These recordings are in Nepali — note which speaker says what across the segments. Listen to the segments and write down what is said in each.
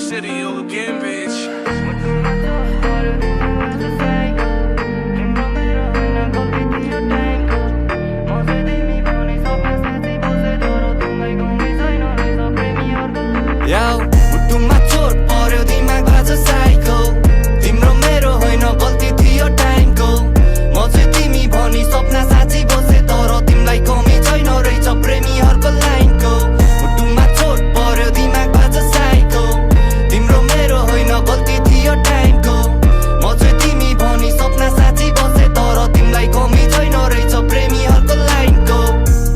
Speaker 1: city again, bitch.
Speaker 2: मुटुमा चोट पर्यो दिमाग बाज साइको तिम्रो मेरो होइन गल्ती थियो टाइमको म चाहिँ तिमी भनी सपना साँची बसे तर तिमीलाई कमी छैन रहेछ प्रेमीहरूको लाइनको मुटुमा चोट पर्यो दिमाग बाज साइको तिम्रो मेरो होइन गल्ती थियो टाइमको म चाहिँ तिमी भनी सपना साँची बसे तर तिमीलाई कमी छैन रहेछ प्रेमीहरूको लाइनको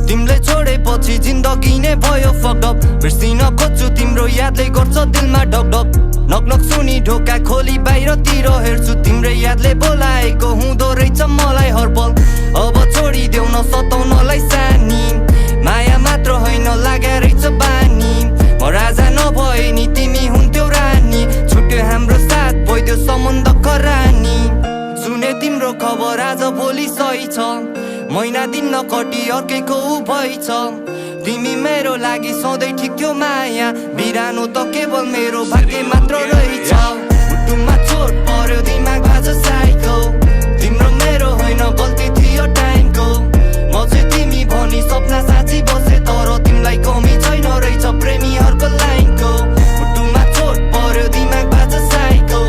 Speaker 2: तिमीले छोडेपछि जिन्दगी नै भयो फकअप बिर्सिन खोज्छु तिम्रो यादले गर्छ दिलमा ढकढक नकनक सुनि ढोका खोली बाहिरतिर हेर्छु तिम्रै यादले बोलाएको हुँदो रहेछ मलाई हरपल अब छोडिदेऊ न सताउनलाई सानी माया मात्र होइन लाग्या रहेछ बानी म राजा नभए नि तिमी हुन्थ्यौ रानी छुट्यो हाम्रो साथ भइदियो सम्बन्ध करानी सुने तिम्रो खबर आज भोलि सही छ महिना दिन नकटी अर्कैको भइछ तिमी मेरो लागि सधैँ ठिक थियो माया बिरानो त केवल मेरो भाग्य मात्र रहेछ मुटुमा चोट पर्यो दिमाग बाज साइको तिम्रो मेरो होइन गल्ती थियो टाइमको म चाहिँ तिमी भनी सपना साँची बसे तर तिमीलाई कमी छैन रहेछ प्रेमीहरूको लाइनको मुटुमा चोट पर्यो दिमाग बाज साइको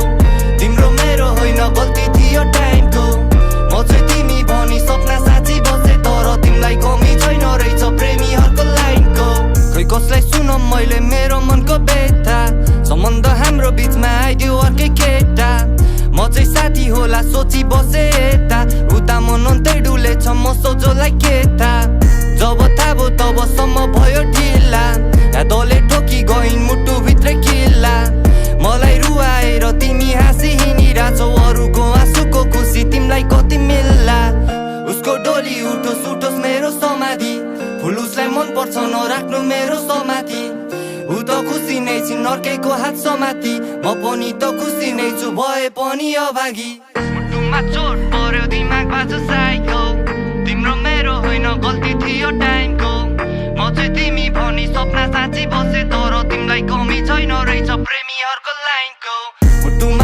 Speaker 2: तिम्रो मेरो होइन गल्ती थियो टाइमको म चाहिँ तिमी भनी सपना साँची बसे तर तिमीलाई कमी छैन रहेछ प्रेमीहरूको लाइनको खै कसलाई सुनम मैले मेरो मनको बेथा सम्बन्ध हाम्रो बिचमा आइदियो अर्कै केटा म चाहिँ साथी होला सोची बसे यता उता मन अन्तै डुलेछ म सोझोलाई केटा जब थाहा भयो तबसम्म भयो ढिला यादले ठोकी गइन् मुटुभित्रै किल्ला मलाई रुवाएर तिमी हाँसी हिँडिरहेछौ अरूको आँसुको खुसी तिमीलाई कति मिल्ला उसको डोली उठोस् उठोस् मेरो समाधि फुल उसलाई मन पर्छ नराख्नु मेरो समाधि ऊ त खुसी नै छिन् अर्कैको हात समाति म पनि त खुसी नै छु भए पनि अभागी मुटुमा चोट पर्यो दिमाग बाज साइको तिम्रो मेरो होइन गल्ती थियो टाइमको म चाहिँ तिमी भनी सपना साँची बसे तर तिमीलाई कमी छैन रहेछ प्रेमीहरूको लाइनको मुटुमा